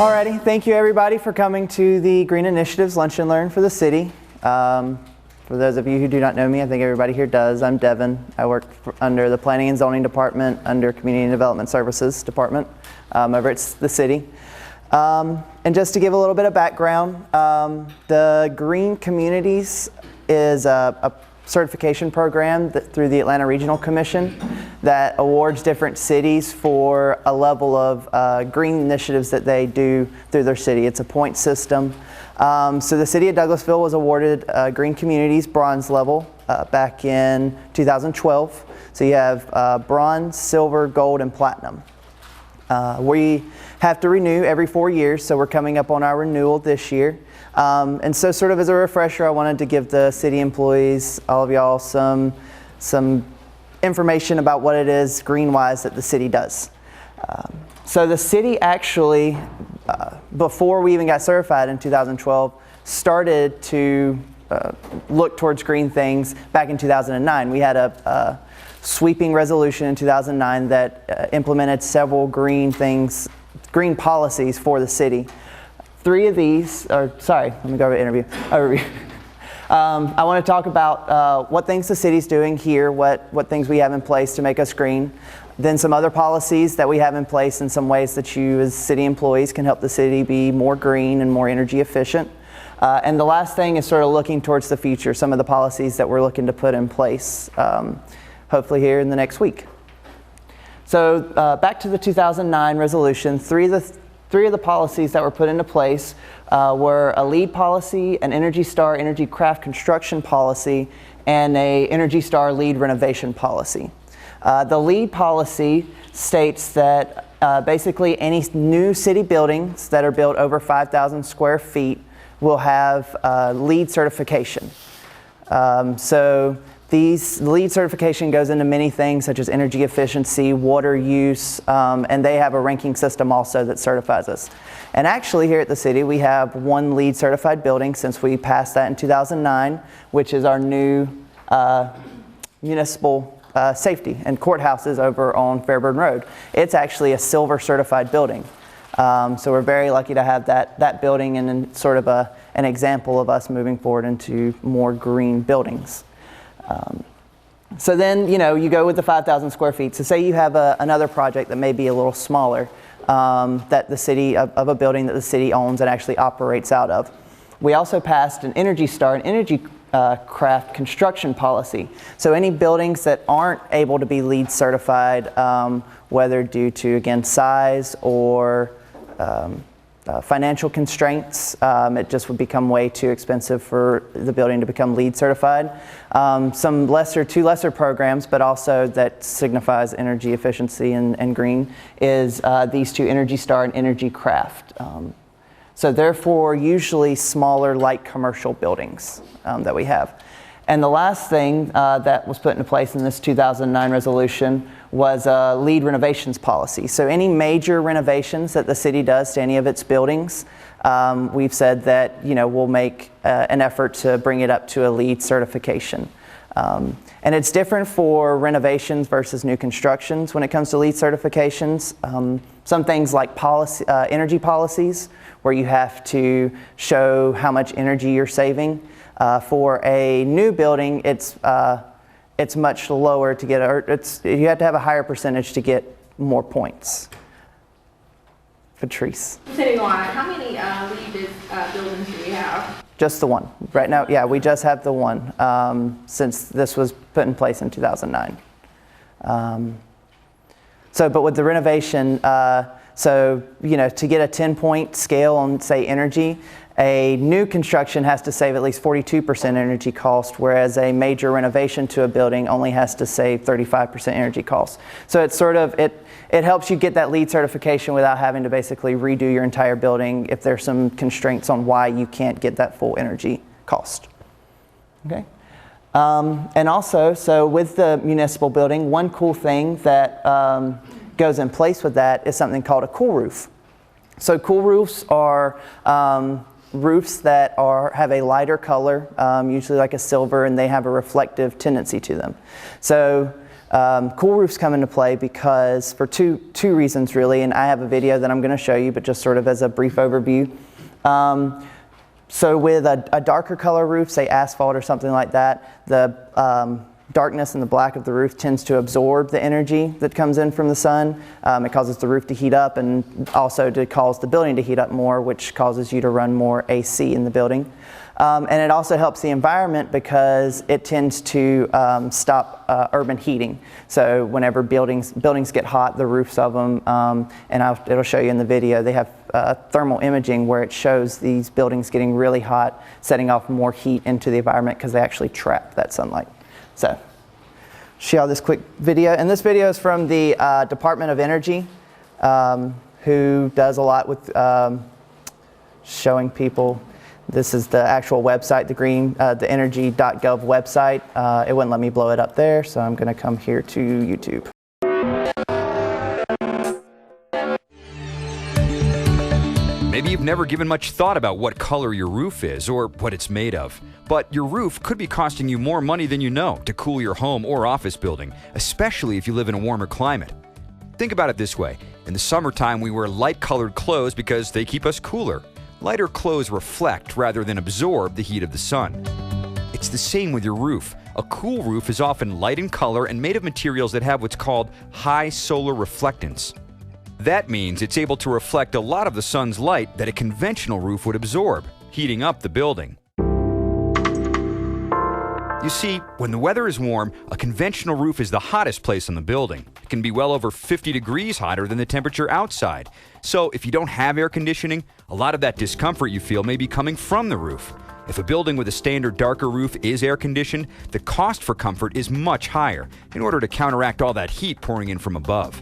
Alrighty, thank you everybody for coming to the Green Initiatives Lunch and Learn for the city. For those of you who do not know me, I think everybody here does. I'm Devin. I work under the Planning and Zoning Department, under Community and Development Services Department over at the city. And just to give a little bit of background, the Green Communities is a certification program through the Atlanta Regional Commission that awards different cities for a level of green initiatives that they do through their city. It's a point system. So the City of Douglasville was awarded Green Communities bronze level back in 2012. So you have bronze, silver, gold, and platinum. We have to renew every 4 years, so we're coming up on our renewal this year. And so sort of as a refresher, I wanted to give the city employees, all of y'all, some information about what it is green-wise that the city does. So the city actually, before we even got certified in 2012, started to look towards green things back in 2009. We had a sweeping resolution in 2009 that implemented several green policies for the city. Three of these, let me go over overview. I want to talk about what things the city's doing here, what things we have in place to make us green, then some other policies that we have in place and some ways that you as city employees can help the city be more green and more energy efficient. And the last thing is sort of looking towards the future, some of the policies that we're looking to put in place, hopefully here in the next week. So back to the 2009 resolution, three of the policies that were put into place were a LEED policy, an Energy Star Energy Craft construction policy, and a Energy Star LEED renovation policy. The LEED policy states that basically any new city buildings that are built over 5,000 square feet will have LEED certification. So the LEED certification goes into many things such as energy efficiency, water use, and they have a ranking system also that certifies us. And actually here at the city we have one LEED certified building since we passed that in 2009, which is our new municipal safety and courthouses over on Fairburn Road. It's actually a silver certified building. So we're very lucky to have that building and sort of an example of us moving forward into more green buildings. So then, you go with the 5,000 square feet. So say you have another project that may be a little smaller, that the city, of a building that the city owns and actually operates out of. We also passed an Energy Star, an energy craft construction policy. So any buildings that aren't able to be LEED certified, whether due to, again, size or financial constraints, it just would become way too expensive for the building to become LEED certified. Two lesser programs, but also that signifies energy efficiency and green, is these two, Energy Star and Energy Craft. So therefore, usually smaller, light commercial buildings that we have. And the last thing that was put into place in this 2009 resolution was a LEED renovations policy. So any major renovations that the city does to any of its buildings, we've said that we'll make an effort to bring it up to a LEED certification. And it's different for renovations versus new constructions when it comes to LEED certifications. Some things like energy policies, where you have to show how much energy you're saving. For a new building, it's much lower to get, you have to have a higher percentage to get more points. Patrice. Continuing on, how many LEED buildings do we have? Just the one. Right now, yeah, we just have the one since this was put in place in 2009. But with the renovation, to get a 10-point scale on, say, energy, a new construction has to save at least 42% energy cost, whereas a major renovation to a building only has to save 35% energy cost. So it's sort of, it helps you get that LEED certification without having to basically redo your entire building if there's some constraints on why you can't get that full energy cost. Okay. And also, so with the municipal building, one cool thing that goes in place with that is something called a cool roof. So cool roofs are roofs that have a lighter color, usually like a silver, and they have a reflective tendency to them. So Cool roofs come into play because for two reasons really, and I have a video that I'm going to show you, but just sort of as a brief overview. So with a darker color roof, say asphalt or something like that, the darkness and the black of the roof tends to absorb the energy that comes in from the sun. It causes the roof to heat up and also to cause the building to heat up more, which causes you to run more AC in the building. And it also helps the environment because it tends to stop urban heating. So whenever buildings get hot, the roofs of them, and it'll show you in the video, they have thermal imaging where it shows these buildings getting really hot, setting off more heat into the environment because they actually trap that sunlight. So, show y'all this quick video, and this video is from the Department of Energy, who does a lot with showing people. This is the actual website, the energy.gov website. It wouldn't let me blow it up there, so I'm going to come here to YouTube. Maybe you've never given much thought about what color your roof is or what it's made of. But your roof could be costing you more money than you know to cool your home or office building, especially if you live in a warmer climate. Think about it this way. In the summertime, we wear light-colored clothes because they keep us cooler. Lighter clothes reflect rather than absorb the heat of the sun. It's the same with your roof. A cool roof is often light in color and made of materials that have what's called high solar reflectance. That means it's able to reflect a lot of the sun's light that a conventional roof would absorb, heating up the building. You see, when the weather is warm, a conventional roof is the hottest place on the building. It can be well over 50 degrees hotter than the temperature outside. So if you don't have air conditioning, a lot of that discomfort you feel may be coming from the roof. If a building with a standard darker roof is air conditioned, the cost for comfort is much higher in order to counteract all that heat pouring in from above.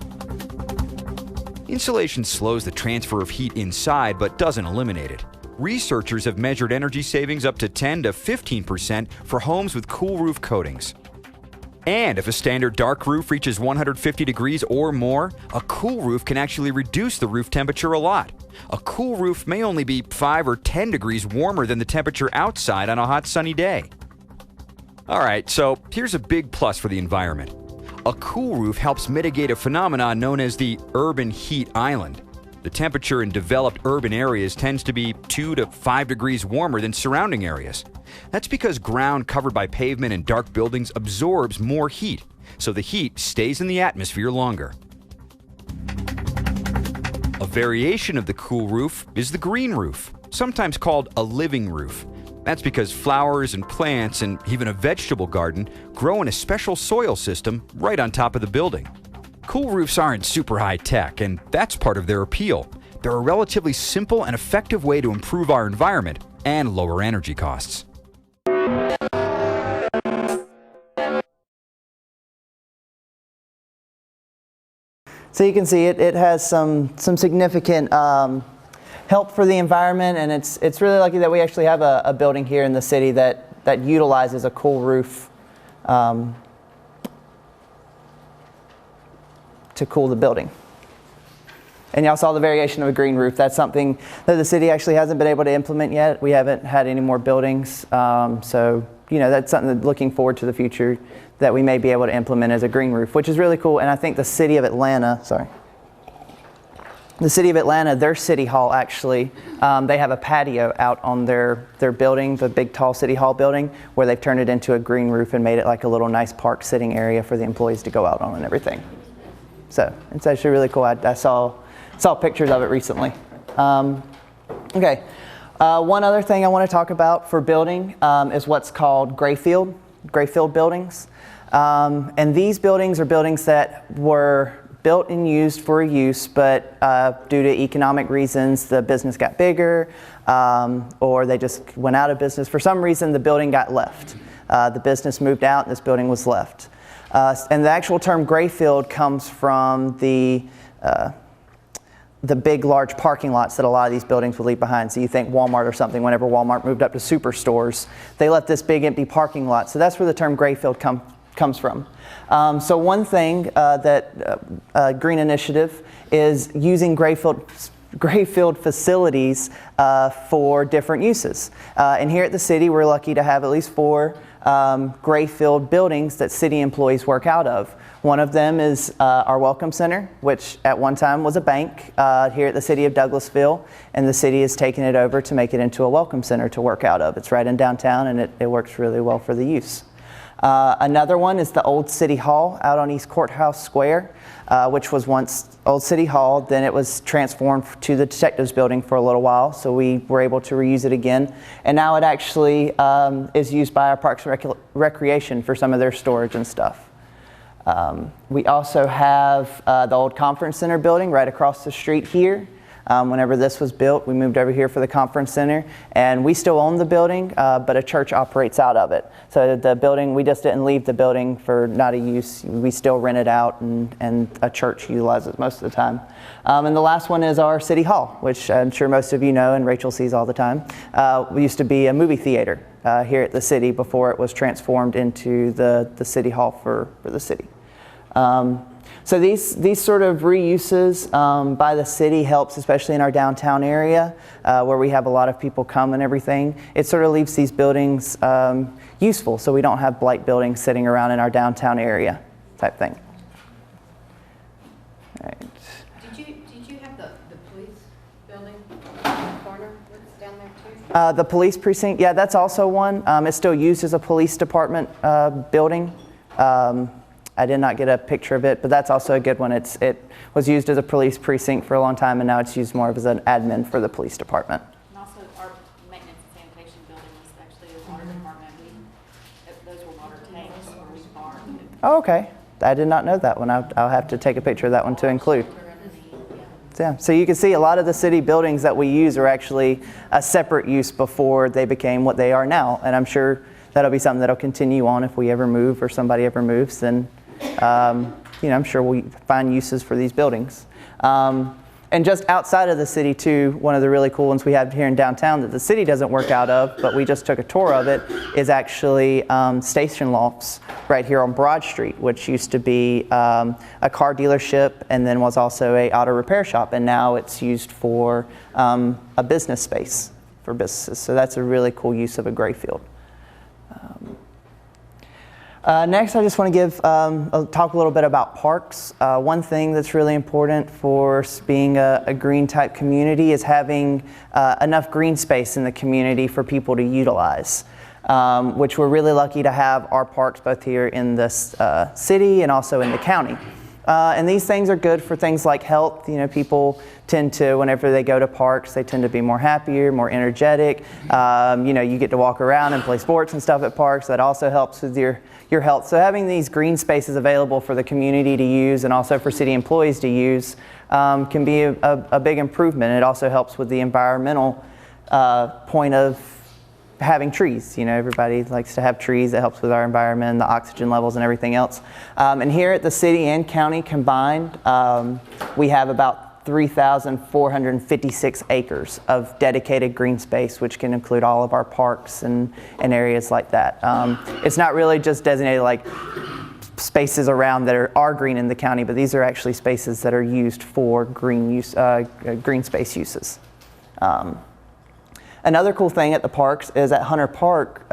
Insulation slows the transfer of heat inside but doesn't eliminate it. Researchers have measured energy savings up to 10 to 15% for homes with cool roof coatings. And if a standard dark roof reaches 150 degrees or more, a cool roof can actually reduce the roof temperature a lot. A cool roof may only be 5 or 10 degrees warmer than the temperature outside on a hot sunny day. Alright, so here's a big plus for the environment. A cool roof helps mitigate a phenomenon known as the urban heat island. The temperature in developed urban areas tends to be 2 to 5 degrees warmer than surrounding areas. That's because ground covered by pavement and dark buildings absorbs more heat, so the heat stays in the atmosphere longer. A variation of the cool roof is the green roof, sometimes called a living roof. That's because flowers and plants and even a vegetable garden grow in a special soil system right on top of the building. Cool roofs aren't super high tech, and that's part of their appeal. They're a relatively simple and effective way to improve our environment and lower energy costs. So you can see it has some significant help for the environment, and it's really lucky that we actually have a building here in the city that utilizes a cool roof to cool the building. And y'all saw the variation of a green roof. That's something that the city actually hasn't been able to implement yet. We haven't had any more buildings, so that's something that looking forward to the future that we may be able to implement as a green roof, which is really cool. And I think the City of Atlanta, their city hall actually, they have a patio out on their building, the big tall city hall building, where they've turned it into a green roof and made it like a little nice park sitting area for the employees to go out on and everything. So it's actually really cool. I saw pictures of it recently. Okay, one other thing I want to talk about for building is what's called Greenfield Buildings. And these buildings are buildings that were built and used for use, but due to economic reasons, the business got bigger, or they just went out of business. For some reason, the building got left. The business moved out, and this building was left. And the actual term Greenfield comes from the big, large parking lots that a lot of these buildings would leave behind. So you think Walmart or something, whenever Walmart moved up to superstores, they left this big empty parking lot. So that's where the term Greenfield comes from. So one thing that Green Initiative is using Greenfield facilities for different uses. And here at the city, we're lucky to have at least 4 Greenfield buildings that city employees work out of. One of them is our Welcome Center, which at one time was a bank here at the City of Douglasville, and the city has taken it over to make it into a Welcome Center to work out of. It's right in downtown, and it works really well for the use. Another one is the old City Hall out on East Courthouse Square, which was once old City Hall. Then it was transformed to the Detectives Building for a little while, so we were able to reuse it again. And now it actually is used by our Parks and Recreation for some of their storage and stuff. We also have the old Conference Center building right across the street here. Whenever this was built, we moved over here for the Conference Center, and we still own the building, but a church operates out of it. So the building, we just didn't leave the building for not a use. We still rent it out, and a church utilizes it most of the time. And the last one is our City Hall, which I'm sure most of you know and Rachel sees all the time. We used to be a movie theater here at the city before it was transformed into the City Hall for the city. So these sort of reuses by the city helps, especially in our downtown area where we have a lot of people come and everything. It sort of leaves these buildings useful, so we don't have blight buildings sitting around in our downtown area type thing. All right. Did you have the police building in the corner? What's down there too? The police precinct, yeah, that's also one. It's still used as a police department building. I did not get a picture of it, but that's also a good one. It was used as a police precinct for a long time, and now it's used more as an admin for the police department. And also our maintenance and sanitation building was actually the water department. Those were water tanks where we farmed. Oh, okay. I did not know that one. I'll have to take a picture of that one to include. Yeah, so you can see a lot of the city buildings that we use are actually a separate use before they became what they are now. And I'm sure that'll be something that'll continue on if we ever move or somebody ever moves. Then I'm sure we'll find uses for these buildings. And just outside of the city too, one of the really cool ones we have here in downtown that the city doesn't work out of, but we just took a tour of it, is actually Station Lofts right here on Broad Street, which used to be a car dealership and then was also a auto repair shop, and now it's used for a business space for businesses. So that's a really cool use of a gray field. Next, I just want to talk a little bit about parks. One thing that's really important for being a green type community is having enough green space in the community for people to utilize, which we're really lucky to have our parks both here in this city and also in the county. And these things are good for things like health. People tend to, whenever they go to parks, they tend to be more happier, more energetic. You get to walk around and play sports and stuff at parks. That also helps with your health. So having these green spaces available for the community to use and also for city employees to use can be a big improvement. It also helps with the environmental point of having trees. Everybody likes to have trees. It helps with our environment, the oxygen levels and everything else. And here at the city and county combined, we have about 3,456 acres of dedicated green space, which can include all of our parks and areas like that. It's not really just designated like spaces around that are green in the county, but these are actually spaces that are used for green space uses. Another cool thing at the parks is at Hunter Park,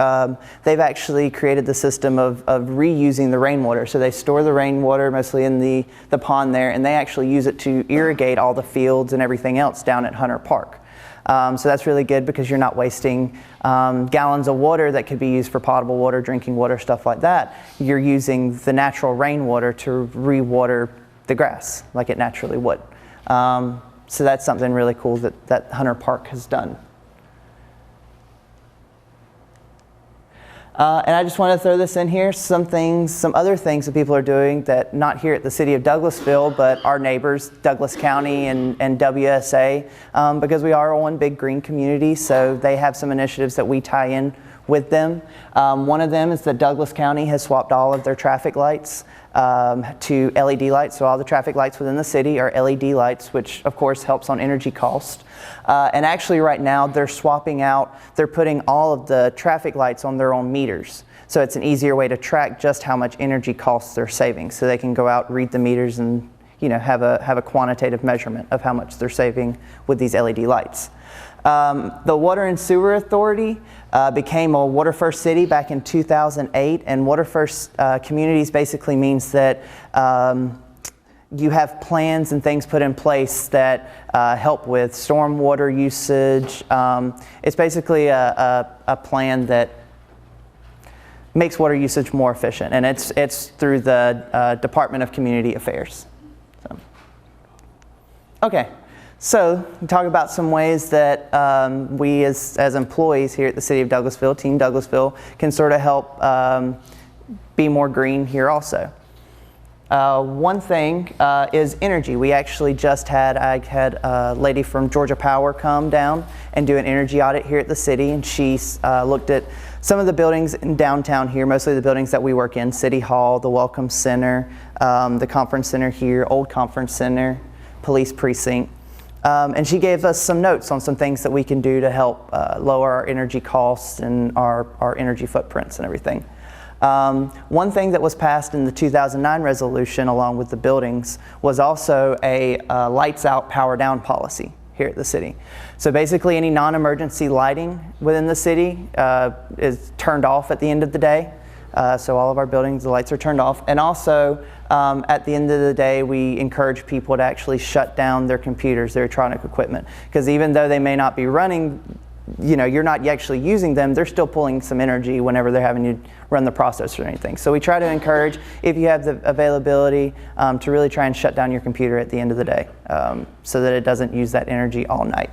they've actually created the system of reusing the rainwater. So they store the rainwater mostly in the pond there, and they actually use it to irrigate all the fields and everything else down at Hunter Park. So that's really good because you're not wasting gallons of water that could be used for potable water, drinking water, stuff like that. You're using the natural rainwater to re-water the grass like it naturally would. So that's something really cool that Hunter Park has done. And I just want to throw this in here, some other things that people are doing that not here at the City of Douglasville, but our neighbors, Douglas County and WSA, because we are one big green community, so they have some initiatives that we tie in with them. One of them is that Douglas County has swapped all of their traffic lights to LED lights. So all the traffic lights within the city are LED lights, which of course helps on energy cost. And actually right now they're putting all of the traffic lights on their own meters. So it's an easier way to track just how much energy costs they're saving. So they can go out, read the meters and have a quantitative measurement of how much they're saving with these LED lights. The Water and Sewer Authority became a Water First city back in 2008, and Water First communities basically means that you have plans and things put in place that help with stormwater usage. It's basically a plan that makes water usage more efficient, and it's through the Department of Community Affairs. Okay, so we talk about some ways that we as employees here at the City of Douglasville, Team Douglasville, can sort of help be more green here also. One thing is energy. We actually I had a lady from Georgia Power come down and do an energy audit here at the city, and she looked at some of the buildings in downtown here, mostly the buildings that we work in, City Hall, the Welcome Center, the Conference Center here, Old Conference Center, Police Precinct. And she gave us some notes on some things that we can do to help lower our energy costs and our energy footprints and everything. One thing that was passed in the 2009 resolution along with the buildings was also a lights out, power down policy here at the city. So basically any non-emergency lighting within the city is turned off at the end of the day. So all of our buildings, the lights are turned off. And also at the end of the day, we encourage people to actually shut down their computers, their electronic equipment. Because even though they may not be running, you're not actually using them, they're still pulling some energy whenever they're having to run the processor or anything. So we try to encourage, if you have the availability, to really try and shut down your computer at the end of the day so that it doesn't use that energy all night.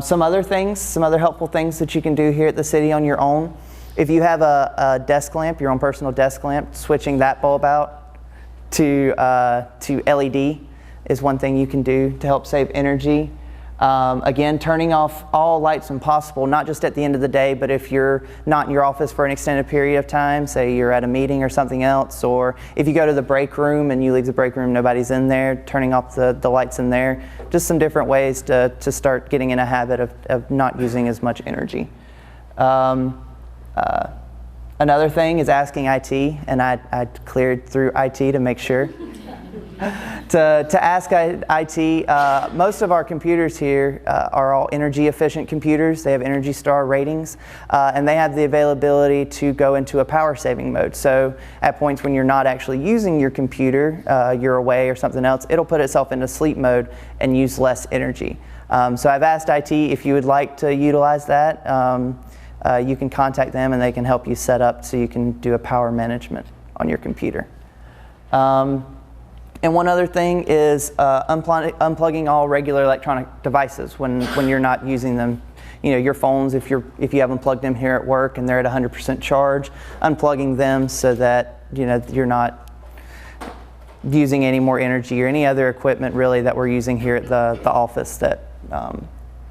Some other helpful things that you can do here at the city on your own. If you have a desk lamp, your own personal desk lamp, switching that bulb out to LED is one thing you can do to help save energy. Again, turning off all lights when possible, not just at the end of the day, but if you're not in your office for an extended period of time, say you're at a meeting or something else, or if you go to the break room and you leave the break room, nobody's in there, turning off the lights in there. Just some different ways to start getting in a habit of not using as much energy. Another thing is asking IT, and I cleared through IT to make sure. To ask IT, most of our computers here are all energy efficient computers. They have Energy Star ratings, and they have the availability to go into a power saving mode. So at points when you're not actually using your computer, you're away or something else, it'll put itself into sleep mode and use less energy. So I've asked IT if you would like to utilize that. You can contact them and they can help you set up so you can do a power management on your computer. And one other thing is unplugging all regular electronic devices when you're not using them. Your phones, if you have them plugged in here at work and they're at 100% charge, unplugging them so that you're not using any more energy or any other equipment really that we're using here at the office that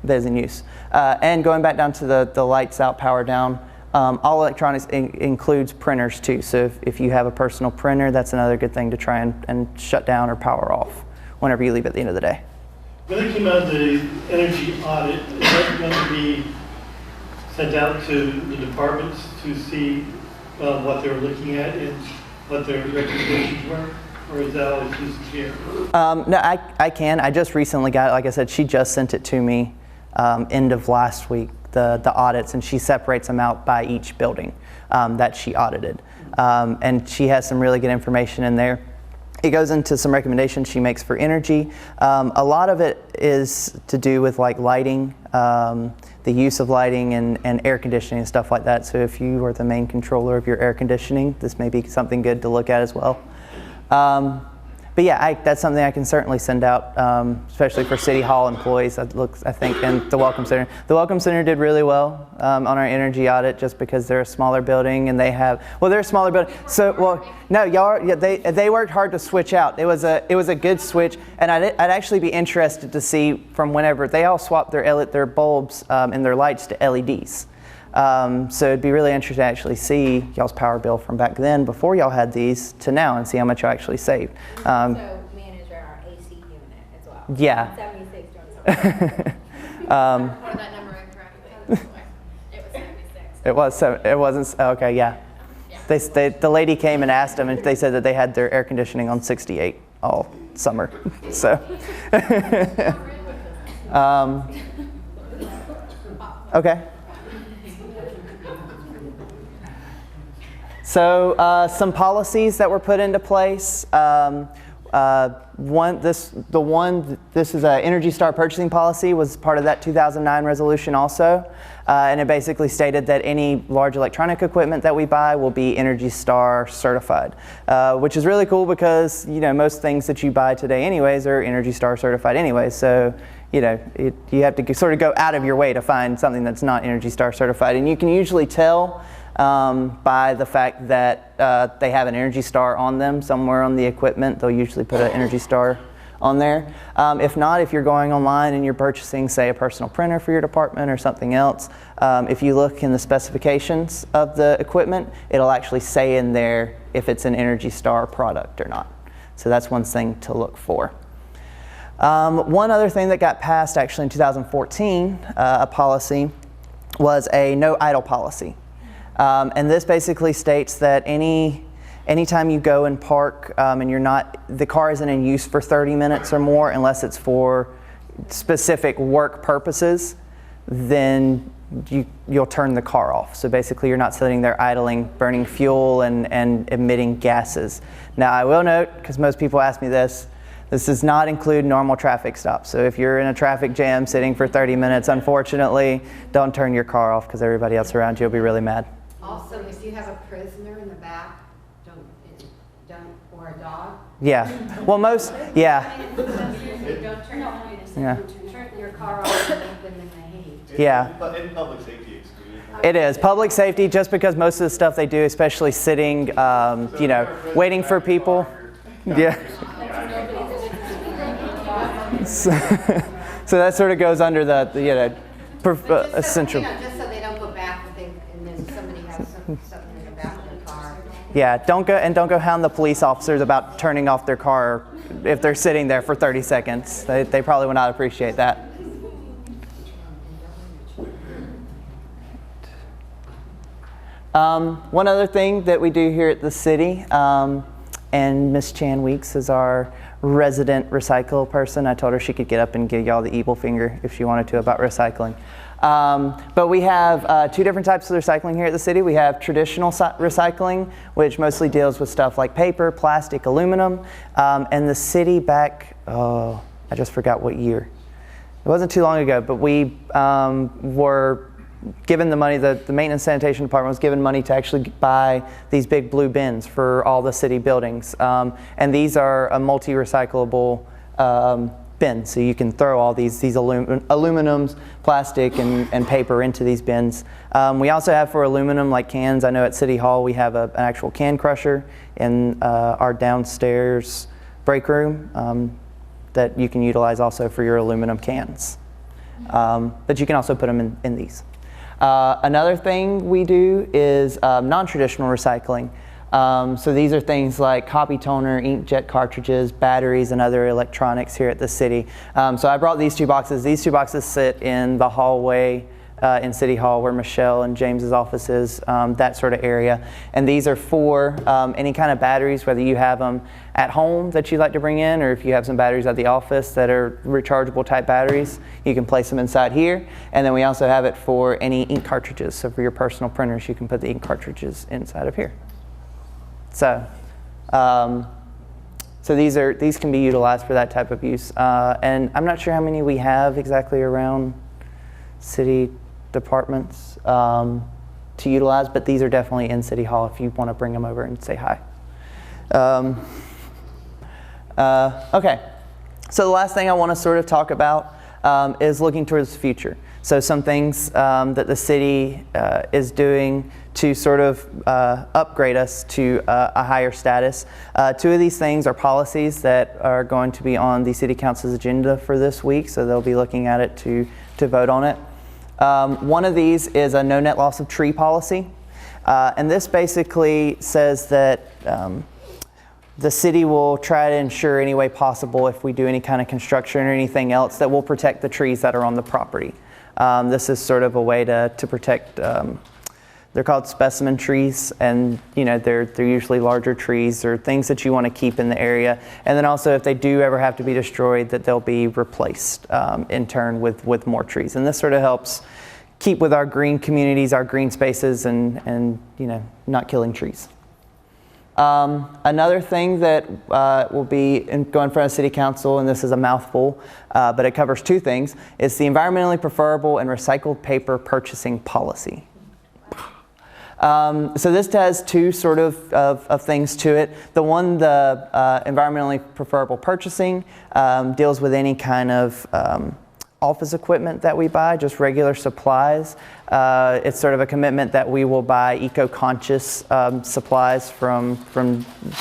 is in use. And going back down to the lights out, power down. All electronics includes printers too, so if you have a personal printer, that's another good thing to try and shut down or power off whenever you leave at the end of the day. When it came out of the energy audit, is that going to be sent out to the departments to see what they're looking at and what their recommendations were? Or is that always just here? No, I can. I just recently got it. Like I said, she just sent it to me end of last week. The audits, and she separates them out by each building that she audited. And she has some really good information in there. It goes into some recommendations she makes for energy. A lot of it is to do with like lighting, the use of lighting and air conditioning and stuff like that. So if you are the main controller of your air conditioning, this may be something good to look at as well. But yeah, that's something I can certainly send out, especially for City Hall employees, I think, and the Welcome Center. The Welcome Center did really well on our energy audit just because they're a smaller building and they have, they're a smaller building. So, they worked hard to switch out. It was a good switch, and I'd actually be interested to see from whenever they all swapped their bulbs and their lights to LEDs. So it'd be really interesting to actually see y'all's power bill from back then before y'all had these to now and see how much y'all actually saved. We also manage our AC unit as well. Yeah. 76 during summer. Or that number incorrectly. It was 76. It wasn't, okay, yeah. Yeah. The lady came and asked them, and they said that they had their air conditioning on 68 all summer. So, okay. So some policies that were put into place. This is an Energy Star purchasing policy, was part of that 2009 resolution also. And it basically stated that any large electronic equipment that we buy will be Energy Star certified, which is really cool because, you know, most things that you buy today anyways are Energy Star certified anyways. So, you know, you have to sort of go out of your way to find something that's not Energy Star certified. And you can usually tell by the fact that they have an Energy Star on them somewhere on the equipment. They'll usually put an Energy Star on there. If not, if you're going online and you're purchasing, say, a personal printer for your department or something else, if you look in the specifications of the equipment, it'll actually say in there if it's an Energy Star product or not. So that's one thing to look for. One other thing that got passed actually in 2014, a policy, was a no idle policy. And this basically states that anytime you go and park and the car isn't in use for 30 minutes or more, unless it's for specific work purposes, then you'll turn the car off. So basically you're not sitting there idling, burning fuel and emitting gases. Now I will note, because most people ask me this does not include normal traffic stops. So if you're in a traffic jam sitting for 30 minutes, unfortunately, don't turn your car off because everybody else around you will be really mad. Also, if you have a prisoner in the back, or a dog. Yeah. Well, yeah. Don't turn on. Yeah. Turn your car off and leave them in the heat. Yeah. But in public safety excluded. It is public safety, just because most of the stuff they do, especially sitting, you know, waiting for people. Yeah. So that sort of goes under the you know, essential. Just so they don't go back and then somebody has something in the back of the car. Yeah, don't go hound the police officers about turning off their car if they're sitting there for 30 seconds. They probably would not appreciate that. One other thing that we do here at the city, and Miss Chan Weeks is our resident recycle person. I told her she could get up and give y'all the evil finger if she wanted to about recycling. But we have two different types of recycling here at the city. We have traditional recycling, which mostly deals with stuff like paper, plastic, aluminum. And the city back, I just forgot what year. It wasn't too long ago, but we were given the money, the maintenance sanitation department was given money to actually buy these big blue bins for all the city buildings. And these are a multi-recyclable bins, so you can throw all these aluminums, plastic, and paper into these bins. We also have for aluminum, like cans. I know at City Hall we have an actual can crusher in our downstairs break room that you can utilize also for your aluminum cans. But you can also put them in these. Another thing we do is non-traditional recycling. So these are things like copy toner, inkjet cartridges, batteries, and other electronics here at the city. So I brought these two boxes. These two boxes sit in the hallway in City Hall where Michelle and James's office is, that sort of area. And these are for any kind of batteries, whether you have them at home that you'd like to bring in, or if you have some batteries at the office that are rechargeable type batteries, you can place them inside here. And then we also have it for any ink cartridges. So for your personal printers, you can put the ink cartridges inside of here. So, so these can be utilized for that type of use. And I'm not sure how many we have exactly around city departments to utilize, but these are definitely in City Hall if you want to bring them over and say hi. Okay, so the last thing I want to sort of talk about is looking towards the future. So some things that the city is doing to sort of upgrade us to a higher status. Two of these things are policies that are going to be on the City Council's agenda for this week, so they'll be looking at it to vote on it. One of these is a no net loss of tree policy, and this basically says that the city will try to ensure any way possible, if we do any kind of construction or anything else, that we'll protect the trees that are on the property. This is sort of a way to protect They're called specimen trees, and they're usually larger trees or things that you want to keep in the area. And then also, if they do ever have to be destroyed, that they'll be replaced in turn with more trees. And this sort of helps keep with our green communities, our green spaces, and not killing trees. Another thing that will be go in front of City Council, and this is a mouthful, but it covers two things, is the environmentally preferable and recycled paper purchasing policy. So this has two sort of things to it. The one, the environmentally preferable purchasing, deals with any kind of office equipment that we buy, just regular supplies. It's sort of a commitment that we will buy eco-conscious supplies from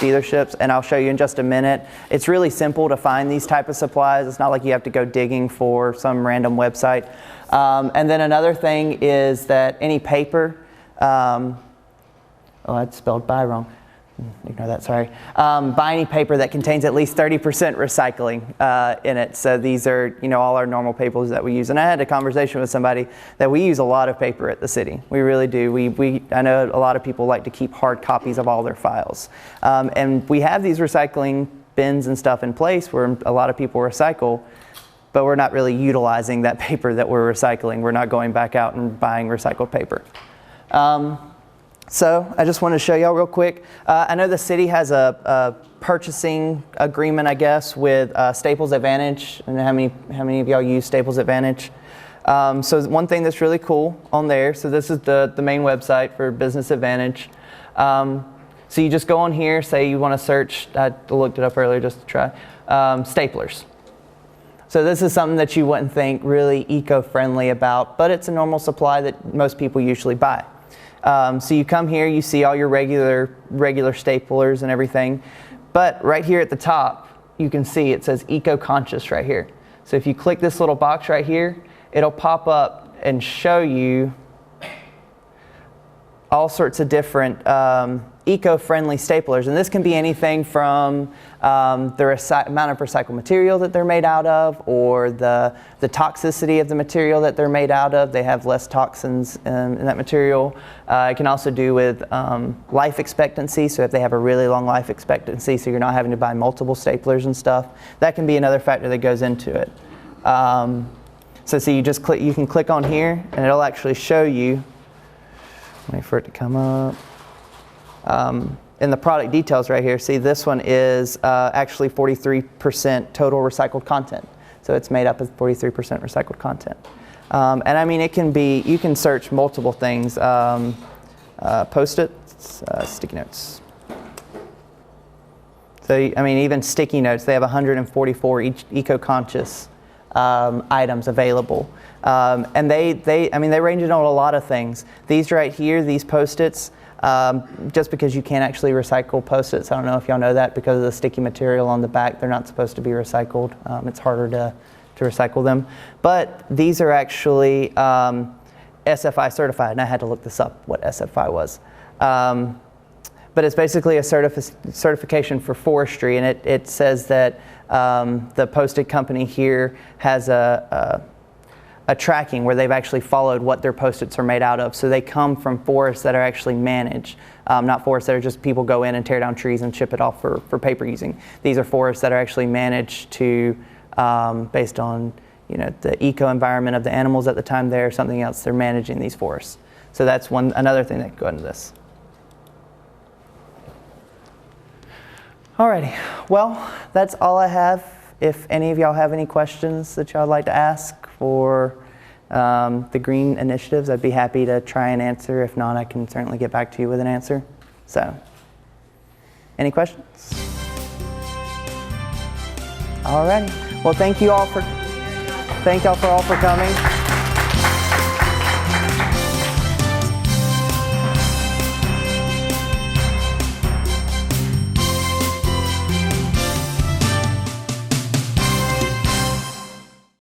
dealerships, and I'll show you in just a minute. It's really simple to find these type of supplies. It's not like you have to go digging for some random website. And then another thing is that any paper, oh, I spelled buy wrong. Ignore that, sorry. Buy any paper that contains at least 30% recycling in it. So these are, all our normal papers that we use. And I had a conversation with somebody that we use a lot of paper at the city. We really do. I know a lot of people like to keep hard copies of all their files. And we have these recycling bins and stuff in place where a lot of people recycle, but we're not really utilizing that paper that we're recycling. We're not going back out and buying recycled paper. So I just want to show y'all real quick. I know the city has a purchasing agreement, I guess, with Staples Advantage. And how many of y'all use Staples Advantage? So one thing that's really cool on there, so this is the main website for Business Advantage. So you just go on here, say you want to search, I looked it up earlier just to try, staplers. So this is something that you wouldn't think really eco-friendly about, but it's a normal supply that most people usually buy. So you come here, you see all your regular staplers and everything, but right here at the top, you can see it says eco-conscious right here. So if you click this little box right here, it'll pop up and show you all sorts of different eco-friendly staplers, and this can be anything from the amount of recycled material that they're made out of, or the toxicity of the material that they're made out of. They have less toxins in that material. It can also do with life expectancy, so if they have a really long life expectancy, so you're not having to buy multiple staplers and stuff, that can be another factor that goes into it. So you can click on here, and it'll actually show you. Wait for it to come up. In the product details right here, see this one is actually 43% total recycled content. So it's made up of 43% recycled content. And I mean, it can be, you can search multiple things. Post-its, sticky notes. So, I mean, even sticky notes, they have 144 eco-conscious items available. And they range in on a lot of things. These right here, these Post-its, just because you can't actually recycle Post-its, I don't know if y'all know that, because of the sticky material on the back, they're not supposed to be recycled. It's harder to recycle them. But these are actually SFI certified, and I had to look this up, what SFI was. But it's basically a certification for forestry, and it says that the Post-it company here has a tracking where they've actually followed what their Post-its are made out of. So they come from forests that are actually managed, not forests that are just people go in and tear down trees and ship it off for paper using. These are forests that are actually managed to, based on the eco-environment of the animals at the time there, or something else, they're managing these forests. So that's another thing that could go into this. Alrighty, well, that's all I have. If any of y'all have any questions that y'all would like to ask for the green initiatives, I'd be happy to try and answer. If not, I can certainly get back to you with an answer. So, any questions? Alrighty. Well, thank y'all for coming.